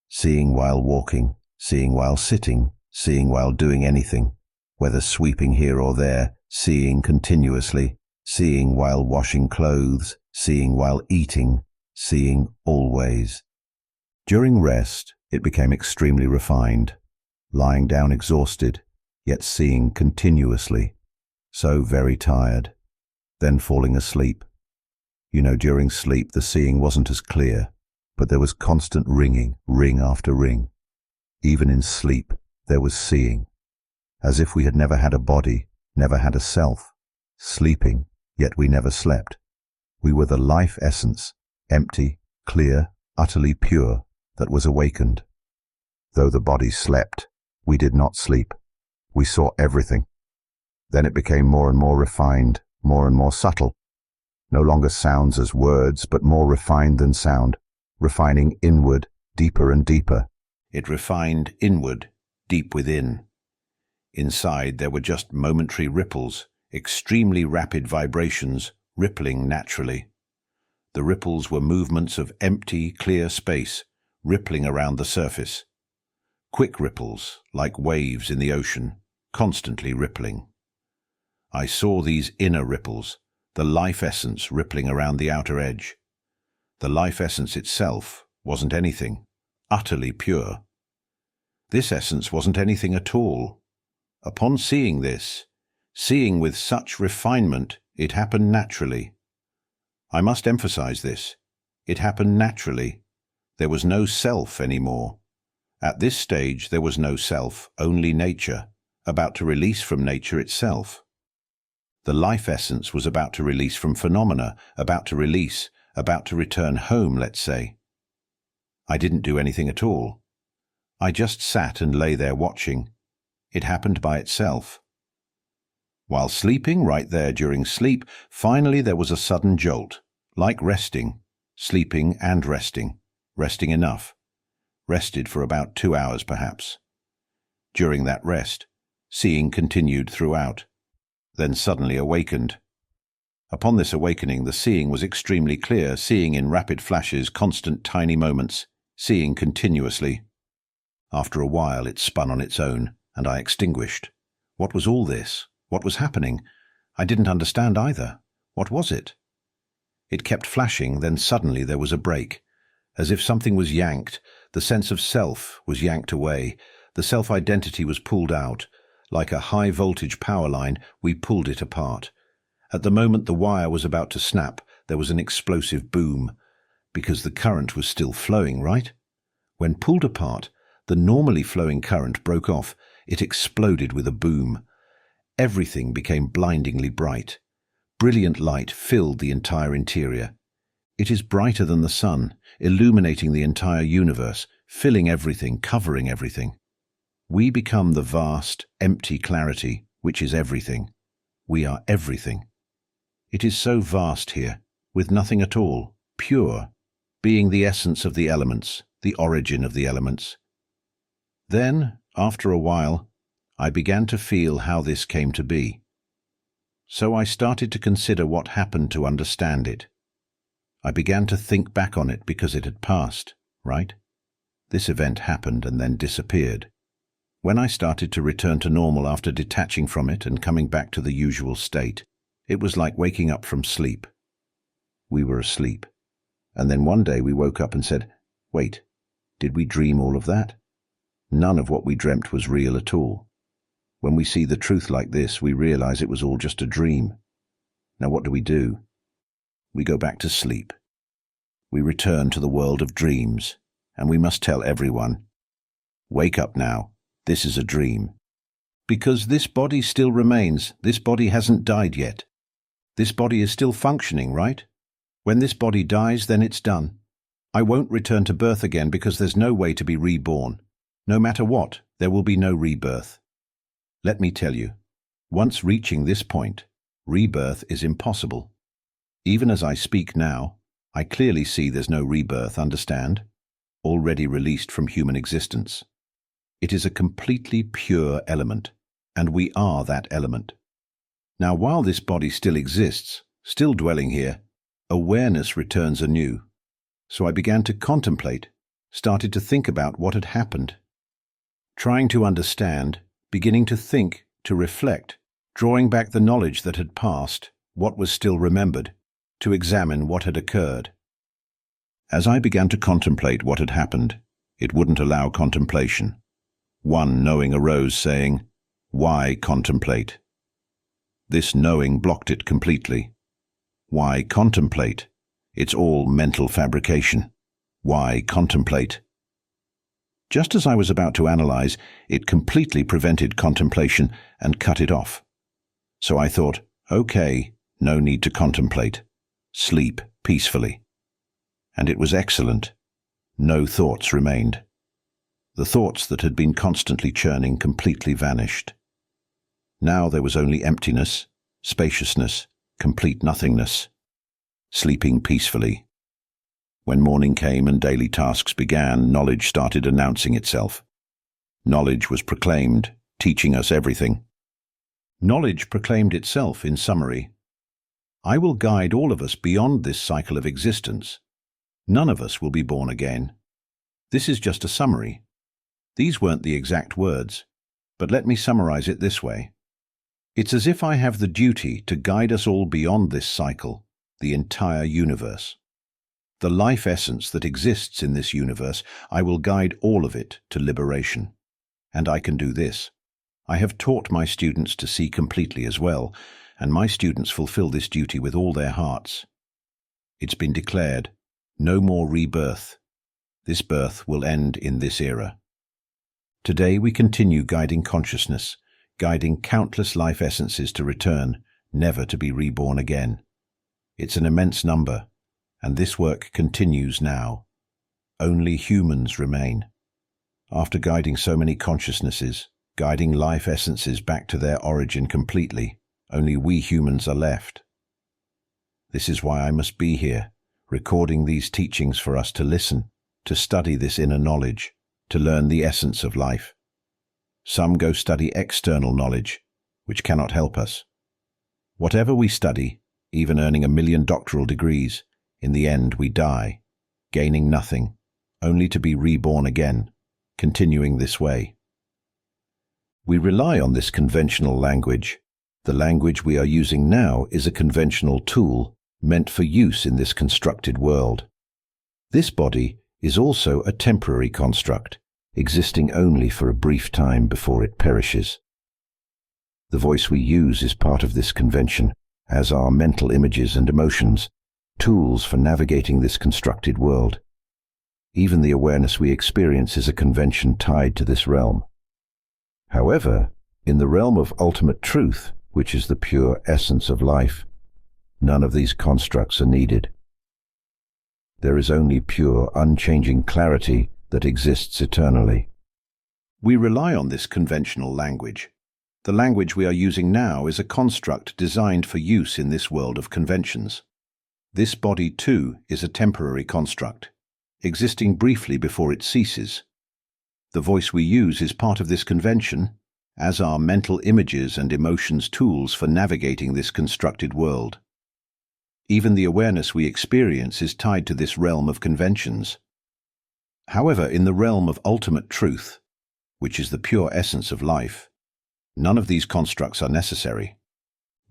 seeing while walking, seeing while sitting, seeing while doing anything, whether sweeping here or there, seeing continuously, seeing while washing clothes, seeing while eating, seeing always. During rest, it became extremely refined, lying down exhausted, yet seeing continuously, so very tired, then falling asleep. During sleep the seeing wasn't as clear, but there was constant ringing, ring after ring. Even in sleep there was seeing, as if we had never had a body, never had a self, sleeping, yet we never slept. We were the life essence, empty, clear, utterly pure, that was awakened. Though the body slept, we did not sleep. We saw everything. Then it became more and more refined, more and more subtle. No longer sounds as words, but more refined than sound, refining inward, deeper and deeper. It refined inward, deep within. Inside there were just momentary ripples, extremely rapid vibrations, rippling naturally. The ripples were movements of empty, clear space, rippling around the surface. Quick ripples, like waves in the ocean, constantly rippling. I saw these inner ripples, the life essence rippling around the outer edge. The life essence itself wasn't anything, utterly pure. This essence wasn't anything at all. Upon seeing this, seeing with such refinement, it happened naturally. I must emphasize this. It happened naturally. There was no self anymore. At this stage there was no self, only nature, about to release from nature itself. The life essence was about to release from phenomena, about to return home, let's say. I didn't do anything at all. I just sat and lay there watching. It happened by itself. While sleeping, right there during sleep, finally there was a sudden jolt, like resting, sleeping and resting enough. Rested for about 2 hours perhaps. During that rest, seeing continued throughout, then suddenly awakened. Upon this awakening, the seeing was extremely clear, seeing in rapid flashes, constant tiny moments, seeing continuously. After a while it spun on its own, and I extinguished. What was all this? What was happening? I didn't understand either. What was it? It kept flashing, then suddenly there was a break. As if something was yanked, the sense of self was yanked away, the self-identity was pulled out. Like a high-voltage power line, we pulled it apart. At the moment the wire was about to snap, there was an explosive boom, because the current was still flowing, right? When pulled apart, the normally flowing current broke off. It exploded with a boom. Everything became blindingly bright. Brilliant light filled the entire interior. It is brighter than the sun, illuminating the entire universe, filling everything, covering everything. We become the vast, empty clarity, which is everything. We are everything. It is so vast here, with nothing at all, pure, being the essence of the elements, the origin of the elements. Then, after a while, I began to feel how this came to be. So I started to consider what happened to understand it. I began to think back on it because it had passed, right? This event happened and then disappeared. When I started to return to normal after detaching from it and coming back to the usual state, it was like waking up from sleep. We were asleep. And then one day we woke up and said, wait, did we dream all of that? None of what we dreamt was real at all. When we see the truth like this, we realize it was all just a dream. Now what do? We go back to sleep. We return to the world of dreams, and we must tell everyone, wake up now, this is a dream. Because this body still remains, this body hasn't died yet. This body is still functioning, right? When this body dies, then it's done. I won't return to birth again because there's no way to be reborn. No matter what, there will be no rebirth. Let me tell you, once reaching this point, rebirth is impossible. Even as I speak now, I clearly see there's no rebirth, understand? Already released from human existence. It is a completely pure element, and we are that element. Now, while this body still exists, still dwelling here, awareness returns anew. So I began to contemplate, started to think about what had happened. Trying to understand, beginning to think, to reflect, drawing back the knowledge that had passed, what was still remembered, to examine what had occurred. As I began to contemplate what had happened, it wouldn't allow contemplation. One knowing arose saying, why contemplate? This knowing blocked it completely. Why contemplate? It's all mental fabrication. Why contemplate? Just as I was about to analyze, it completely prevented contemplation and cut it off. So I thought, okay, no need to contemplate. Sleep peacefully. And it was excellent. No thoughts remained. The thoughts that had been constantly churning completely vanished. Now there was only emptiness, spaciousness, complete nothingness, sleeping peacefully. When morning came and daily tasks began, knowledge started announcing itself. Knowledge was proclaimed, teaching us everything. Knowledge proclaimed itself in summary. I will guide all of us beyond this cycle of existence. None of us will be born again. This is just a summary. These weren't the exact words, but let me summarize it this way. It's as if I have the duty to guide us all beyond this cycle, the entire universe. The life essence that exists in this universe, I will guide all of it to liberation. And I can do this. I have taught my students to see completely as well, and my students fulfill this duty with all their hearts. It's been declared, no more rebirth. This birth will end in this era. Today we continue guiding consciousness, guiding countless life essences to return, never to be reborn again. It's an immense number, and this work continues now. Only humans remain. After guiding so many consciousnesses, guiding life essences back to their origin completely, only we humans are left. This is why I must be here, recording these teachings for us to listen, to study this inner knowledge, to learn the essence of life. Some go study external knowledge, which cannot help us. Whatever we study, even earning 1 million doctoral degrees, in the end we die, gaining nothing, only to be reborn again, continuing this way. We rely on this conventional language. The language we are using now is a conventional tool meant for use in this constructed world. This body is also a temporary construct, existing only for a brief time before it perishes. The voice we use is part of this convention, as are mental images and emotions, tools for navigating this constructed world. Even the awareness we experience is a convention tied to this realm. However, in the realm of ultimate truth, which is the pure essence of life, none of these constructs are needed. There is only pure, unchanging clarity that exists eternally. We rely on this conventional language. The language we are using now is a construct designed for use in this world of conventions. This body, too, is a temporary construct, existing briefly before it ceases. The voice we use is part of this convention, as are mental images and emotions tools for navigating this constructed world. Even the awareness we experience is tied to this realm of conventions. However, in the realm of ultimate truth, which is the pure essence of life, none of these constructs are necessary.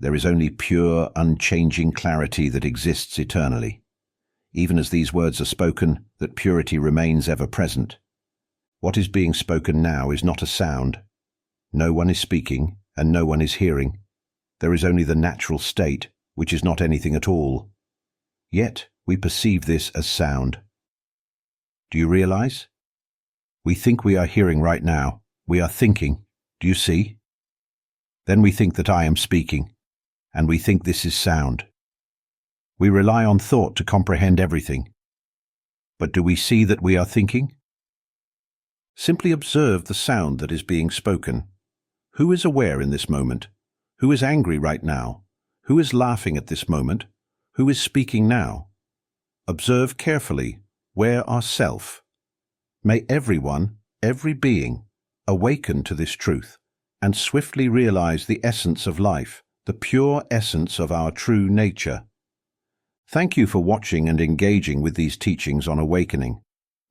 There is only pure, unchanging clarity that exists eternally. Even as these words are spoken, that purity remains ever present. What is being spoken now is not a sound. No one is speaking, and no one is hearing. There is only the natural state, which is not anything at all. Yet we perceive this as sound. Do you realize? We think we are hearing right now. We are thinking. Do you see? Then we think that I am speaking, and we think this is sound. We rely on thought to comprehend everything. But do we see that we are thinking? Simply observe the sound that is being spoken. Who is aware in this moment? Who is angry right now? Who is laughing at this moment? Who is speaking now? Observe carefully where are self. May everyone, every being, awaken to this truth and swiftly realize the essence of life, the pure essence of our true nature. Thank you for watching and engaging with these teachings on awakening.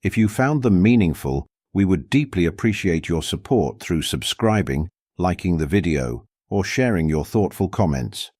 If you found them meaningful, we would deeply appreciate your support through subscribing, liking the video, or sharing your thoughtful comments.